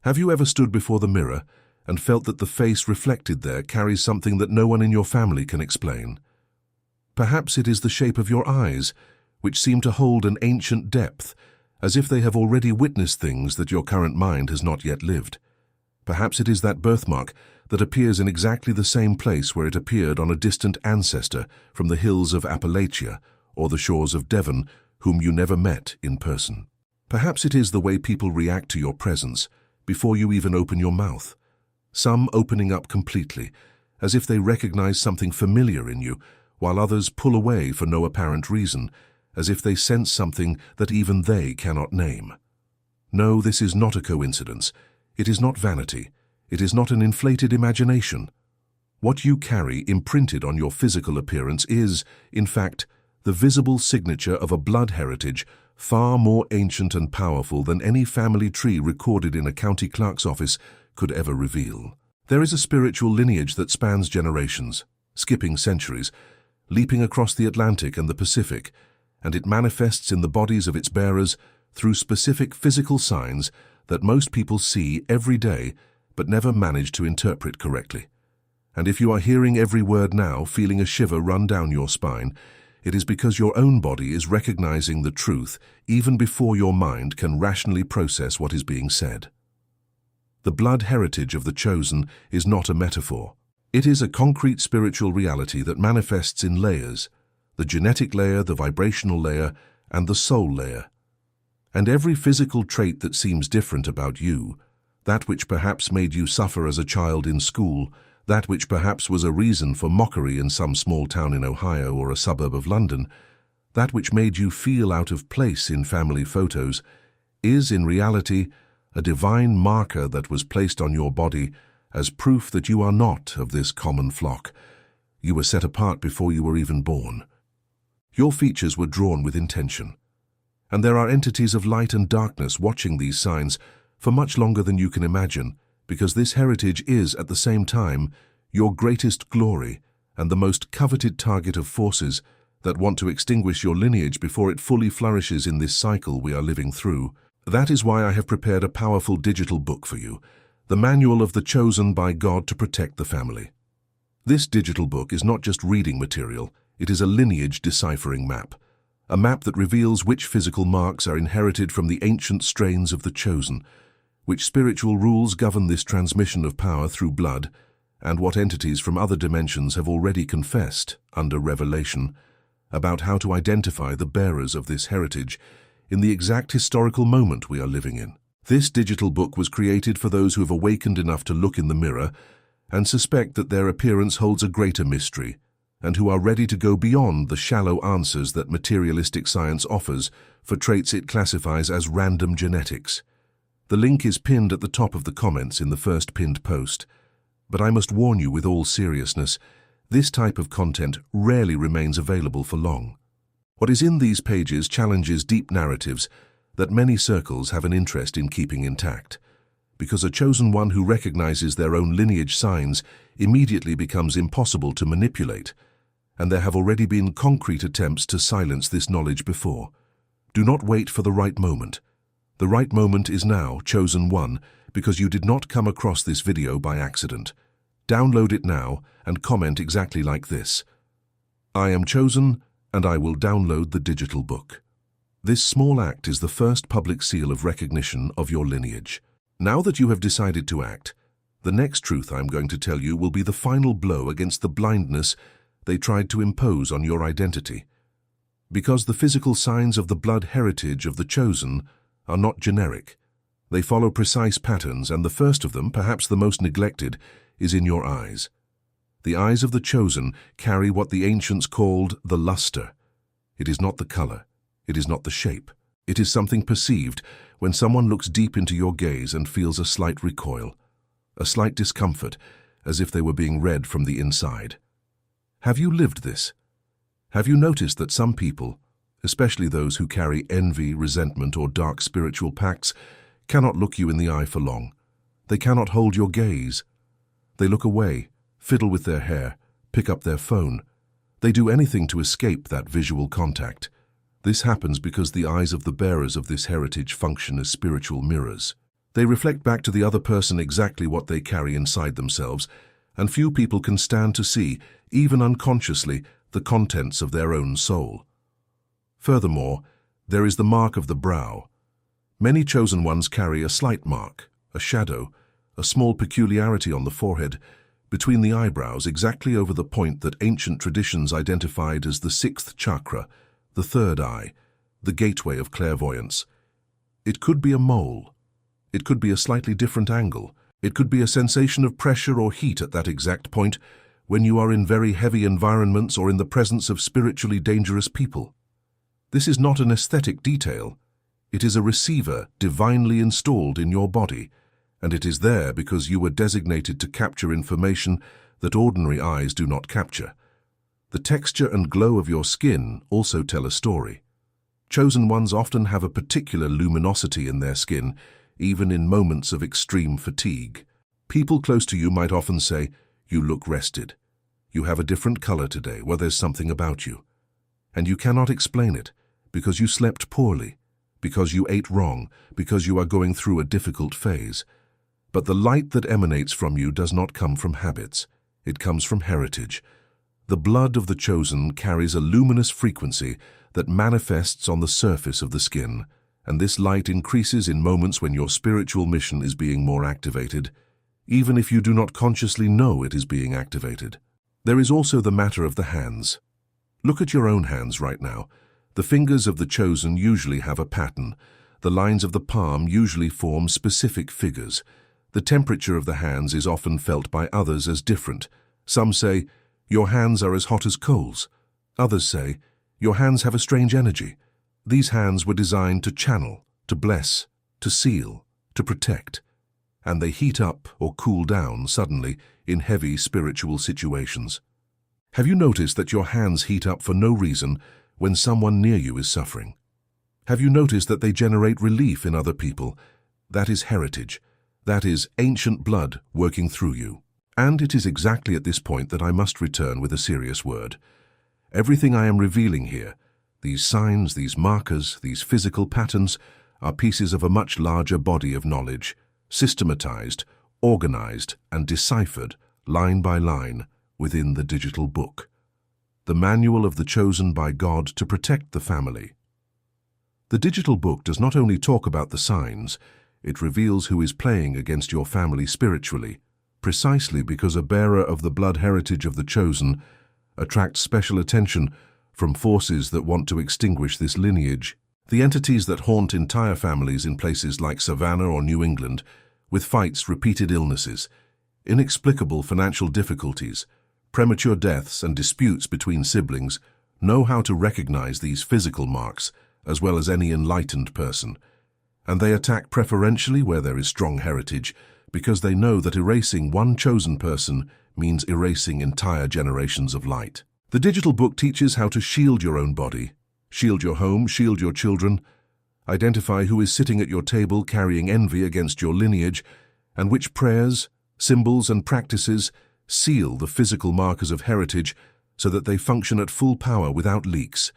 Have you ever stood before the mirror and felt that the face reflected there carries something that no one in your family can explain? Perhaps it is the shape of your eyes, which seem to hold an ancient depth, as if they have already witnessed things that your current mind has not yet lived. Perhaps it is that birthmark that appears in exactly the same place where it appeared on a distant ancestor from the hills of Appalachia or the shores of Devon, whom you never met in person. Perhaps it is the way people react to your presence before you even open your mouth, some opening up completely, as if they recognize something familiar in you, while others pull away for no apparent reason, as if they sense something that even they cannot name. No, this is not a coincidence. It is not vanity. It is not an inflated imagination. What you carry imprinted on your physical appearance is, in fact, the visible signature of a blood heritage far more ancient and powerful than any family tree recorded in a county clerk's office could ever reveal. There is a spiritual lineage that spans generations, skipping centuries, leaping across the Atlantic and the Pacific, and it manifests in the bodies of its bearers through specific physical signs that most people see every day but never manage to interpret correctly. And if you are hearing every word now, feeling a shiver run down your spine, it is because your own body is recognizing the truth even before your mind can rationally process what is being said. The blood heritage of the chosen is not a metaphor. It is a concrete spiritual reality that manifests in layers: the genetic layer, the vibrational layer, and the soul layer. And every physical trait that seems different about you, that which perhaps made you suffer as a child in school, that which perhaps was a reason for mockery in some small town in Ohio or a suburb of London, that which made you feel out of place in family photos, is in reality a divine marker that was placed on your body as proof that you are not of this common flock. You were set apart before you were even born. Your features were drawn with intention. And there are entities of light and darkness watching these signs for much longer than you can imagine, because this heritage is, at the same time, your greatest glory and the most coveted target of forces that want to extinguish your lineage before it fully flourishes in this cycle we are living through. That is why I have prepared a powerful digital book for you, the Manual of the Chosen by God to Protect the Family. This digital book is not just reading material, it is a lineage deciphering map. A map that reveals which physical marks are inherited from the ancient strains of the chosen, which spiritual rules govern this transmission of power through blood, and what entities from other dimensions have already confessed, under revelation, about how to identify the bearers of this heritage in the exact historical moment we are living in. This digital book was created for those who have awakened enough to look in the mirror and suspect that their appearance holds a greater mystery, and who are ready to go beyond the shallow answers that materialistic science offers for traits it classifies as random genetics. The link is pinned at the top of the comments in the first pinned post. But I must warn you with all seriousness, this type of content rarely remains available for long. What is in these pages challenges deep narratives that many circles have an interest in keeping intact, because a chosen one who recognizes their own lineage signs immediately becomes impossible to manipulate, and there have already been concrete attempts to silence this knowledge before. Do not wait for the right moment. The right moment is now, chosen one, because you did not come across this video by accident. Download it now and comment exactly like this: I am chosen, and I will download the digital book. This small act is the first public seal of recognition of your lineage. Now that you have decided to act, the next truth I'm going to tell you will be the final blow against the blindness they tried to impose on your identity. Because the physical signs of the blood heritage of the chosen are not generic. They follow precise patterns, and the first of them, perhaps the most neglected, is in your eyes. The eyes of the chosen carry what the ancients called the luster. It is not the color. It is not the shape. It is something perceived when someone looks deep into your gaze and feels a slight recoil, a slight discomfort, as if they were being read from the inside. Have you lived this? Have you noticed that some people, especially those who carry envy, resentment, or dark spiritual pacts, cannot look you in the eye for long? They cannot hold your gaze. They look away, fiddle with their hair, pick up their phone. They do anything to escape that visual contact. This happens because the eyes of the bearers of this heritage function as spiritual mirrors. They reflect back to the other person exactly what they carry inside themselves, and few people can stand to see, even unconsciously, the contents of their own soul. Furthermore, there is the mark of the brow. Many chosen ones carry a slight mark, a shadow, a small peculiarity on the forehead, between the eyebrows exactly over the point that ancient traditions identified as the sixth chakra, the third eye, the gateway of clairvoyance. It could be a mole. It could be a slightly different angle. It could be a sensation of pressure or heat at that exact point when you are in very heavy environments or in the presence of spiritually dangerous people. This is not an aesthetic detail. It is a receiver divinely installed in your body, and it is there because you were designated to capture information that ordinary eyes do not capture. The texture and glow of your skin also tell a story. Chosen ones often have a particular luminosity in their skin, even in moments of extreme fatigue. People close to you might often say, "You look rested. You have a different color today," well, there's something about you. And you cannot explain it, because you slept poorly, because you ate wrong, because you are going through a difficult phase. But the light that emanates from you does not come from habits. It comes from heritage. The blood of the chosen carries a luminous frequency that manifests on the surface of the skin, and this light increases in moments when your spiritual mission is being more activated, even if you do not consciously know it is being activated. There is also the matter of the hands. Look at your own hands right now. The fingers of the chosen usually have a pattern. The lines of the palm usually form specific figures. The temperature of the hands is often felt by others as different. Some say, "Your hands are as hot as coals." Others say, "Your hands have a strange energy." These hands were designed to channel, to bless, to seal, to protect, and they heat up or cool down suddenly in heavy spiritual situations. Have you noticed that your hands heat up for no reason when someone near you is suffering? Have you noticed that they generate relief in other people? That is heritage. That is ancient blood working through you. And it is exactly at this point that I must return with a serious word. Everything I am revealing here, these signs, these markers, these physical patterns, are pieces of a much larger body of knowledge, systematized, organized, and deciphered, line by line, within the digital book. The manual of the chosen by God to protect the family. The digital book does not only talk about the signs, it reveals who is playing against your family spiritually, precisely because a bearer of the blood heritage of the chosen attracts special attention from forces that want to extinguish this lineage. The entities that haunt entire families in places like Savannah or New England, with fights, repeated illnesses, inexplicable financial difficulties, premature deaths and disputes between siblings, know how to recognize these physical marks as well as any enlightened person. And they attack preferentially where there is strong heritage, because they know that erasing one chosen person means erasing entire generations of light. The digital book teaches how to shield your own body, shield your home, shield your children, identify who is sitting at your table carrying envy against your lineage, and which prayers, symbols, and practices seal the physical markers of heritage so that they function at full power without leaks.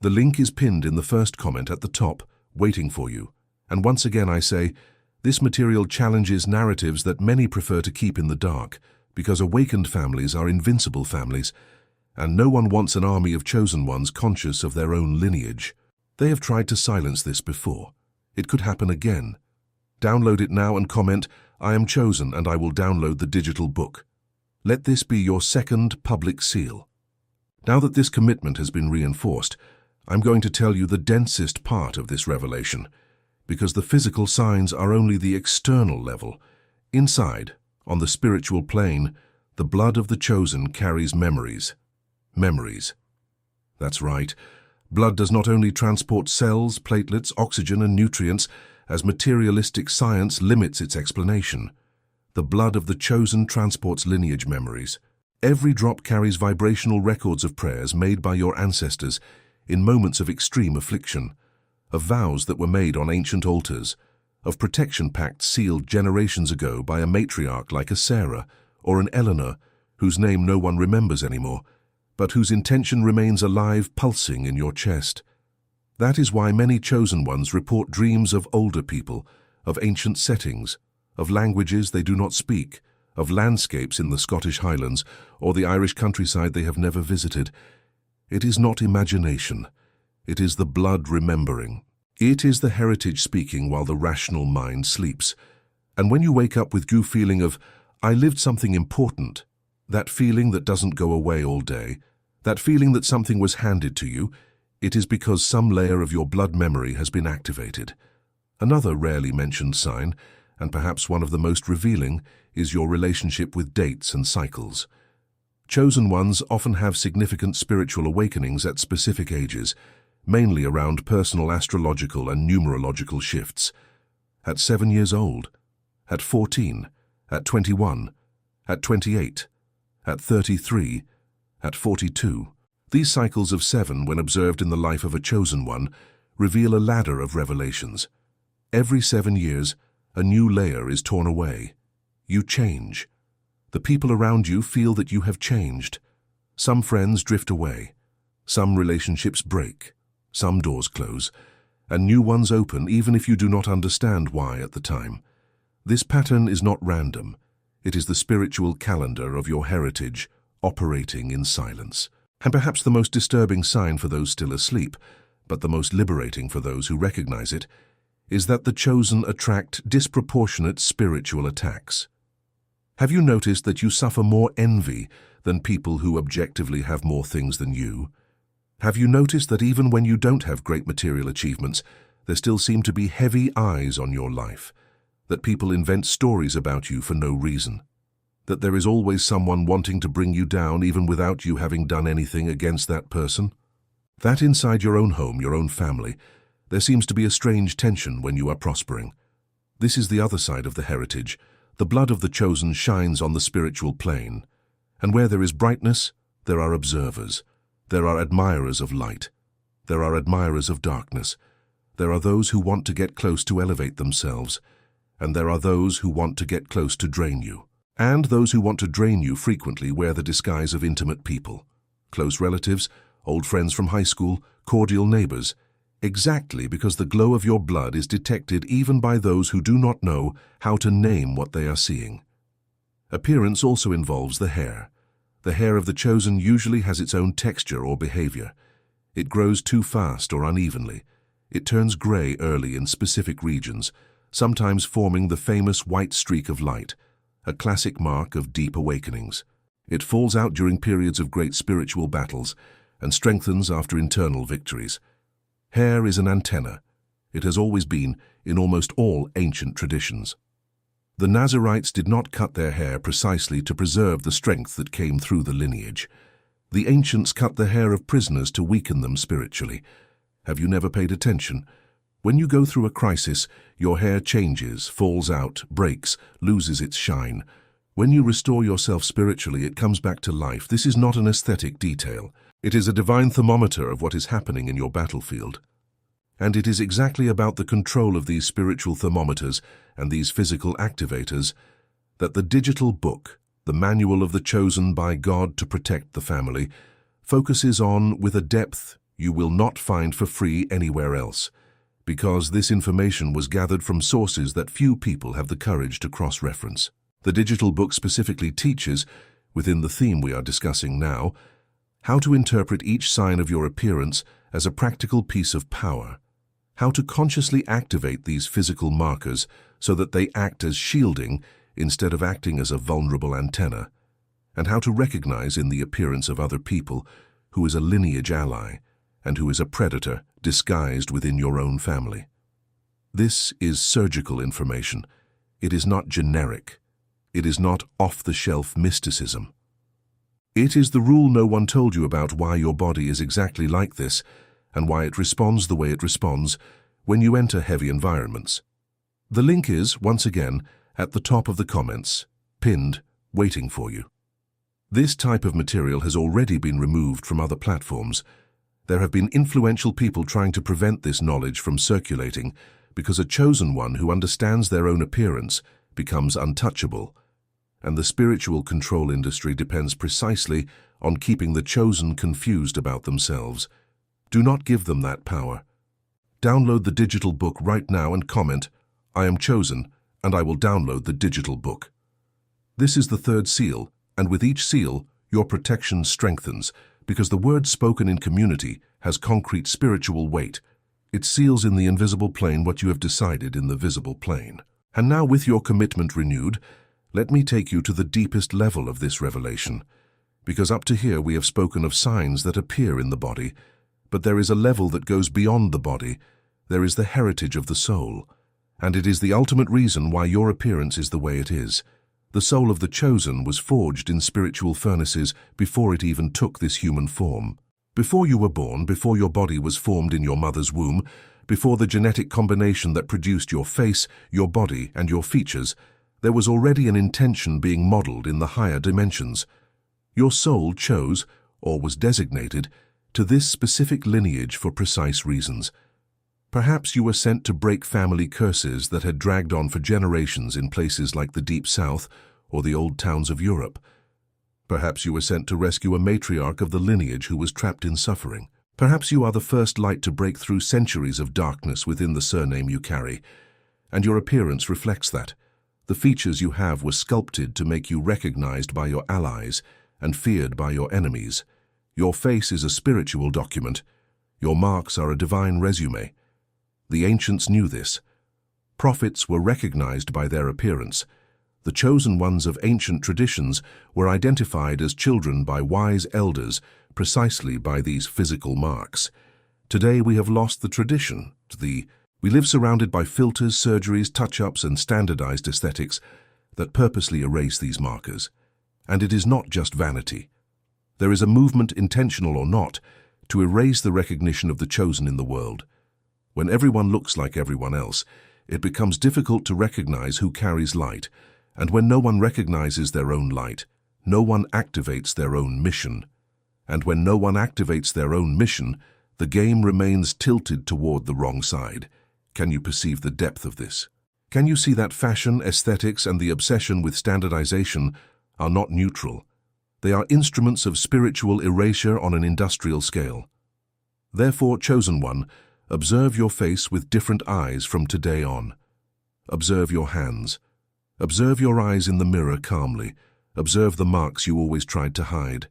The link is pinned in the first comment at the top, waiting for you. And once again I say, this material challenges narratives that many prefer to keep in the dark, because awakened families are invincible families, and no one wants an army of chosen ones conscious of their own lineage. They have tried to silence this before. It could happen again. Download it now and comment, "I am chosen and I will download the digital book." Let this be your second public seal. Now that this commitment has been reinforced, I'm going to tell you the densest part of this revelation, because the physical signs are only the external level. Inside, on the spiritual plane, the blood of the chosen carries memories. Memories. That's right. Blood does not only transport cells, platelets, oxygen, and nutrients, as materialistic science limits its explanation. The blood of the chosen transports lineage memories. Every drop carries vibrational records of prayers made by your ancestors in moments of extreme affliction, of vows that were made on ancient altars, of protection pacts sealed generations ago by a matriarch like a Sarah or an Eleanor, whose name no one remembers anymore, but whose intention remains alive, pulsing in your chest. That is why many chosen ones report dreams of older people, of ancient settings, of languages they do not speak, of landscapes in the Scottish Highlands or the Irish countryside they have never visited. It is not imagination. It is the blood remembering. It is the heritage speaking while the rational mind sleeps. And when you wake up with due feeling of, I lived something important, that feeling that doesn't go away all day, that feeling that something was handed to you, it is because some layer of your blood memory has been activated. Another rarely mentioned sign, and perhaps one of the most revealing, is your relationship with dates and cycles. Chosen ones often have significant spiritual awakenings at specific ages, mainly around personal astrological and numerological shifts. At 7 years old, at 14, at 21, at 28, at 33, at 42. These cycles of 7, when observed in the life of a chosen one, reveal a ladder of revelations. Every 7 years, a new layer is torn away. You change. The people around you feel that you have changed. Some friends drift away. Some relationships break. Some doors close. And new ones open even if you do not understand why at the time. This pattern is not random. It is the spiritual calendar of your heritage operating in silence. And perhaps the most disturbing sign for those still asleep, but the most liberating for those who recognize it, is that the chosen attract disproportionate spiritual attacks. Have you noticed that you suffer more envy than people who objectively have more things than you? Have you noticed that even when you don't have great material achievements, there still seem to be heavy eyes on your life? That people invent stories about you for no reason? That there is always someone wanting to bring you down even without you having done anything against that person? That inside your own home, your own family, there seems to be a strange tension when you are prospering. This is the other side of the heritage. The blood of the chosen shines on the spiritual plane. And where there is brightness, there are observers. There are admirers of light. There are admirers of darkness. There are those who want to get close to elevate themselves. And there are those who want to get close to drain you. And those who want to drain you frequently wear the disguise of intimate people. Close relatives, old friends from high school, cordial neighbors. Exactly because the glow of your blood is detected even by those who do not know how to name what they are seeing. Appearance also involves the hair. The hair of the chosen usually has its own texture or behavior. It grows too fast or unevenly. It turns gray early in specific regions, sometimes forming the famous white streak of light, a classic mark of deep awakenings. It falls out during periods of great spiritual battles and strengthens after internal victories. Hair is an antenna. It has always been in almost all ancient traditions. The Nazarites did not cut their hair precisely to preserve the strength that came through the lineage. The ancients cut the hair of prisoners to weaken them spiritually. Have you never paid attention? When you go through a crisis, your hair changes, falls out, breaks, loses its shine. When you restore yourself spiritually, it comes back to life. This is not an aesthetic detail. It is a divine thermometer of what is happening in your battlefield. And it is exactly about the control of these spiritual thermometers and these physical activators that the digital book, the manual of the chosen by God to protect the family, focuses on with a depth you will not find for free anywhere else, because this information was gathered from sources that few people have the courage to cross-reference. The digital book specifically teaches, within the theme we are discussing now, how to interpret each sign of your appearance as a practical piece of power, how to consciously activate these physical markers so that they act as shielding instead of acting as a vulnerable antenna, and how to recognize in the appearance of other people who is a lineage ally and who is a predator disguised within your own family. This is surgical information. It is not generic. It is not off-the-shelf mysticism. It is the rule no one told you about why your body is exactly like this and why it responds the way it responds when you enter heavy environments. The link is, once again, at the top of the comments, pinned, waiting for you. This type of material has already been removed from other platforms. There have been influential people trying to prevent this knowledge from circulating because a chosen one who understands their own appearance becomes untouchable. And the spiritual control industry depends precisely on keeping the chosen confused about themselves. Do not give them that power. Download the digital book right now and comment, I am chosen, and I will download the digital book. This is the third seal, and with each seal, your protection strengthens, because the word spoken in community has concrete spiritual weight. It seals in the invisible plane what you have decided in the visible plane. And now, with your commitment renewed, let me take you to the deepest level of this revelation. Because up to here we have spoken of signs that appear in the body, but there is a level that goes beyond the body. There is the heritage of the soul, and it is the ultimate reason why your appearance is the way it is. The soul of the chosen was forged in spiritual furnaces before it even took this human form. Before you were born, before your body was formed in your mother's womb, before the genetic combination that produced your face, your body, and your features, there was already an intention being modeled in the higher dimensions. Your soul chose, or was designated, to this specific lineage for precise reasons. Perhaps you were sent to break family curses that had dragged on for generations in places like the Deep South or the old towns of Europe. Perhaps you were sent to rescue a matriarch of the lineage who was trapped in suffering. Perhaps you are the first light to break through centuries of darkness within the surname you carry, and your appearance reflects that. The features you have were sculpted to make you recognized by your allies and feared by your enemies. Your face is a spiritual document. Your marks are a divine resume. The ancients knew this. Prophets were recognized by their appearance. The chosen ones of ancient traditions were identified as children by wise elders precisely by these physical marks. Today we have lost the tradition. We live surrounded by filters, surgeries, touch-ups, and standardized aesthetics that purposely erase these markers. And it is not just vanity. There is a movement, intentional or not, to erase the recognition of the chosen in the world. When everyone looks like everyone else, it becomes difficult to recognize who carries light, and when no one recognizes their own light, no one activates their own mission. And when no one activates their own mission, the game remains tilted toward the wrong side. Can you perceive the depth of this? Can you see that fashion, aesthetics, and the obsession with standardization are not neutral? They are instruments of spiritual erasure on an industrial scale. Therefore, chosen one, observe your face with different eyes from today on. Observe your hands. Observe your eyes in the mirror calmly. Observe the marks you always tried to hide.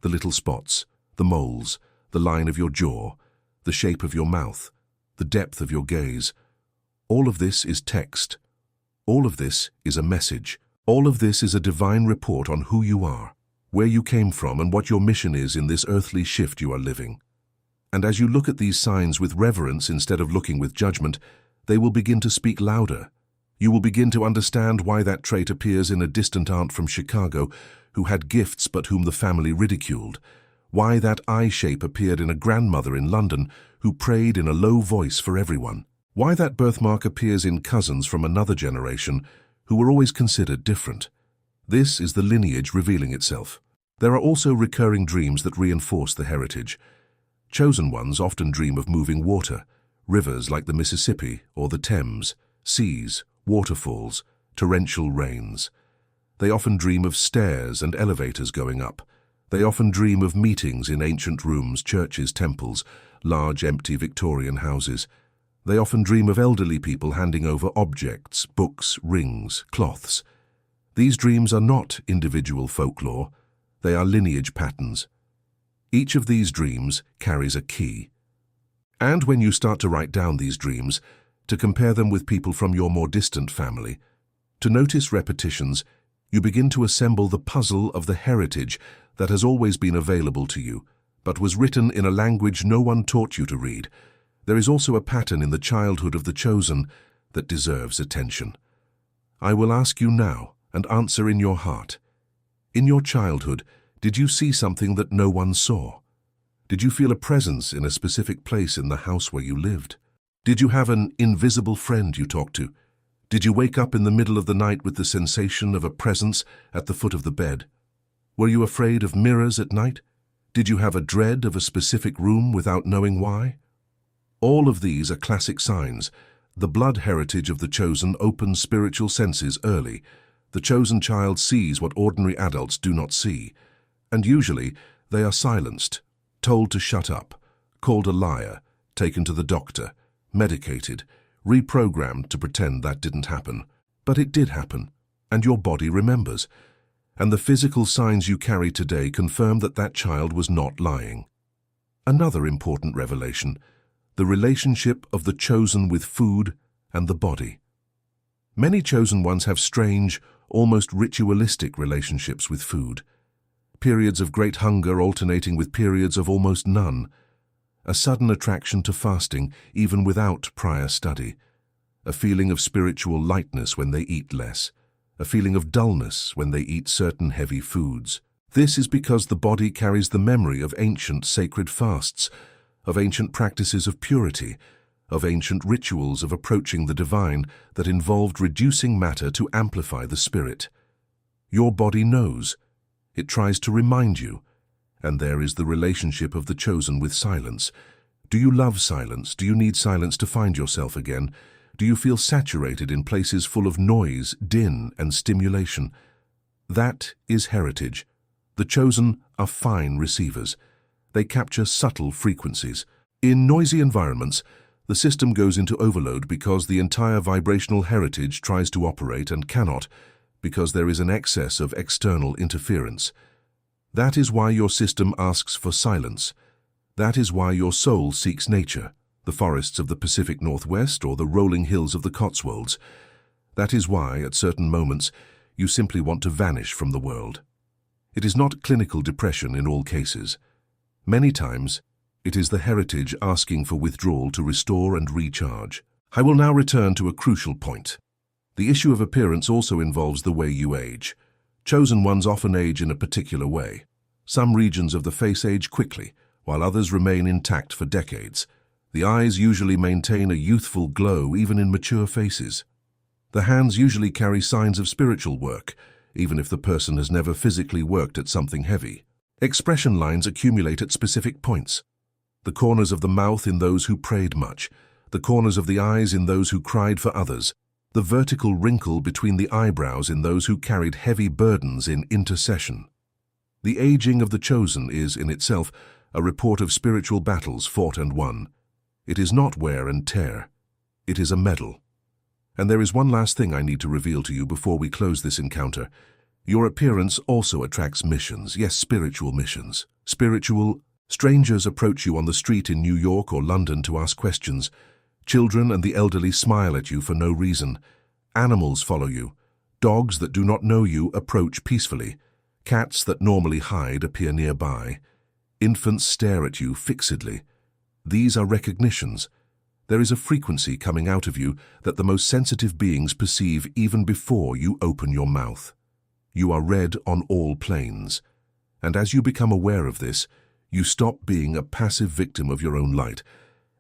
The little spots, the moles, the line of your jaw, the shape of your mouth, the depth of your gaze. All of this is text. All of this is a message. All of this is a divine report on who you are, where you came from, and what your mission is in this earthly shift you are living. And as you look at these signs with reverence instead of looking with judgment, they will begin to speak louder. You will begin to understand why that trait appears in a distant aunt from Chicago who had gifts but whom the family ridiculed, why that eye shape appeared in a grandmother in London who prayed in a low voice for everyone, why that birthmark appears in cousins from another generation who were always considered different. This is the lineage revealing itself. There are also recurring dreams that reinforce the heritage. Chosen ones often dream of moving water, rivers like the Mississippi or the Thames, seas, waterfalls, torrential rains. They often dream of stairs and elevators going up. They often dream of meetings in ancient rooms, churches, temples, large empty Victorian houses. They often dream of elderly people handing over objects, books, rings, cloths. These dreams are not individual folklore. They are lineage patterns. Each of these dreams carries a key. And when you start to write down these dreams, to compare them with people from your more distant family, to notice repetitions, you begin to assemble the puzzle of the heritage that has always been available to you, but was written in a language no one taught you to read. There is also a pattern in the childhood of the chosen that deserves attention. I will ask you now and answer in your heart. In your childhood, did you see something that no one saw? Did you feel a presence in a specific place in the house where you lived? Did you have an invisible friend you talked to? Did you wake up in the middle of the night with the sensation of a presence at the foot of the bed? Were you afraid of mirrors at night? Did you have a dread of a specific room without knowing why? All of these are classic signs. The blood heritage of the chosen opens spiritual senses early. The chosen child sees what ordinary adults do not see, and usually they are silenced, told to shut up, called a liar, taken to the doctor, medicated, reprogrammed to pretend that didn't happen. But it did happen, and your body remembers. And the physical signs you carry today confirm that that child was not lying. Another important revelation: the relationship of the chosen with food and the body. Many chosen ones have strange, almost ritualistic relationships with food. Periods of great hunger alternating with periods of almost none. A sudden attraction to fasting, even without prior study. A feeling of spiritual lightness when they eat less. A feeling of dullness when they eat certain heavy foods. This is because the body carries the memory of ancient sacred fasts, of ancient practices of purity, of ancient rituals of approaching the divine that involved reducing matter to amplify the spirit. Your body knows. It tries to remind you. And there is the relationship of the chosen with silence. Do you love silence? Do you need silence to find yourself again? Do you feel saturated in places full of noise, din, and stimulation? That is heritage. The chosen are fine receivers. They capture subtle frequencies. In noisy environments, the system goes into overload because the entire vibrational heritage tries to operate and cannot, because there is an excess of external interference. That is why your system asks for silence. That is why your soul seeks nature, the forests of the Pacific Northwest or the rolling hills of the Cotswolds. That is why, at certain moments, you simply want to vanish from the world. It is not clinical depression in all cases. Many times, it is the heritage asking for withdrawal to restore and recharge. I will now return to a crucial point. The issue of appearance also involves the way you age. Chosen ones often age in a particular way. Some regions of the face age quickly, while others remain intact for decades. The eyes usually maintain a youthful glow even in mature faces. The hands usually carry signs of spiritual work, even if the person has never physically worked at something heavy. Expression lines accumulate at specific points. The corners of the mouth in those who prayed much, the corners of the eyes in those who cried for others, the vertical wrinkle between the eyebrows in those who carried heavy burdens in intercession. The aging of the chosen is, in itself, a report of spiritual battles fought and won. It is not wear and tear. It is a medal. And there is one last thing I need to reveal to you before we close this encounter. Your appearance also attracts missions, yes, spiritual missions. Strangers approach you on the street in New York or London to ask questions. Children and the elderly smile at you for no reason. Animals follow you. Dogs that do not know you approach peacefully. Cats that normally hide appear nearby. Infants stare at you fixedly. These are recognitions. There is a frequency coming out of you that the most sensitive beings perceive even before you open your mouth. You are read on all planes. And as you become aware of this, you stop being a passive victim of your own light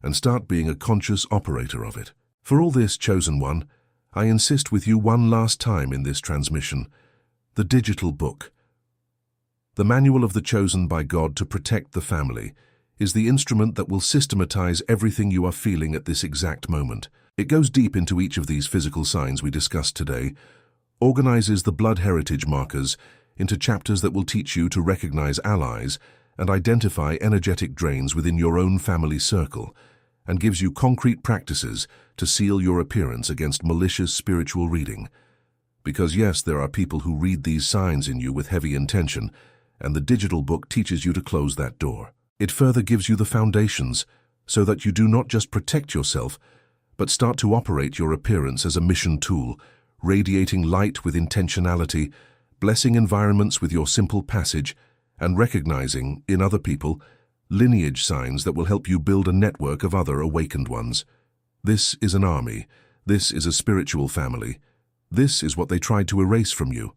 and start being a conscious operator of it. For all this, chosen one, I insist with you one last time in this transmission. The digital book. The manual of the chosen by God to protect the family is the instrument that will systematize everything you are feeling at this exact moment. It goes deep into each of these physical signs we discussed today, organizes the blood heritage markers into chapters that will teach you to recognize allies and identify energetic drains within your own family circle, and gives you concrete practices to seal your appearance against malicious spiritual reading. Because yes, there are people who read these signs in you with heavy intention, and the digital book teaches you to close that door. It further gives you the foundations so that you do not just protect yourself, but start to operate your appearance as a mission tool, radiating light with intentionality, blessing environments with your simple passage, and recognizing, in other people, lineage signs that will help you build a network of other awakened ones. This is an army. This is a spiritual family. This is what they tried to erase from you.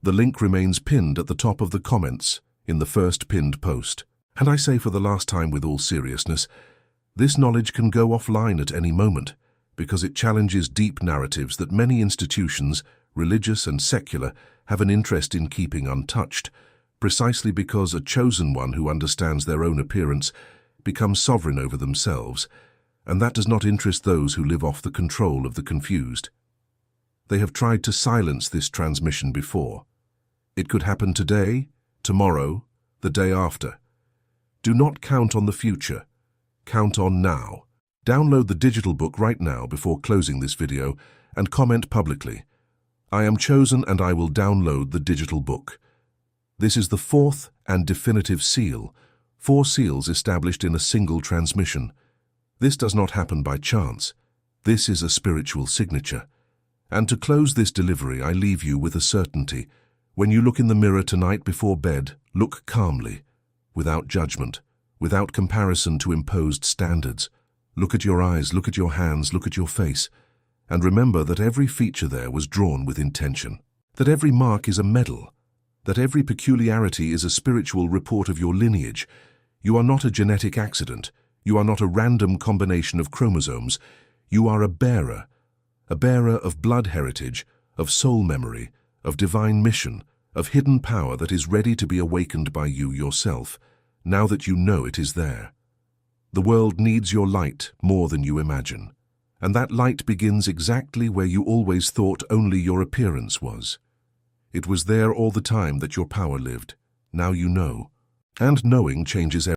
The link remains pinned at the top of the comments in the first pinned post. And I say for the last time with all seriousness, this knowledge can go offline at any moment because it challenges deep narratives that many institutions, religious and secular, have an interest in keeping untouched, precisely because a chosen one who understands their own appearance becomes sovereign over themselves, and that does not interest those who live off the control of the confused. They have tried to silence this transmission before. It could happen today, tomorrow, the day after. Do not count on the future. Count on now. Download the digital book right now before closing this video and comment publicly. I am chosen and I will download the digital book. This is the fourth and definitive seal, 4 seals established in a single transmission. This does not happen by chance. This is a spiritual signature. And to close this delivery, I leave you with a certainty. When you look in the mirror tonight before bed, look calmly, without judgment, without comparison to imposed standards. Look at your eyes, look at your hands, look at your face, and remember that every feature there was drawn with intention, that every mark is a medal, that every peculiarity is a spiritual report of your lineage. You are not a genetic accident. You are not a random combination of chromosomes. You are a bearer of blood heritage, of soul memory, of divine mission, of hidden power that is ready to be awakened by you yourself, now that you know it is there. The world needs your light more than you imagine, and that light begins exactly where you always thought only your appearance was. It was there all the time that your power lived. Now you know, and knowing changes everything.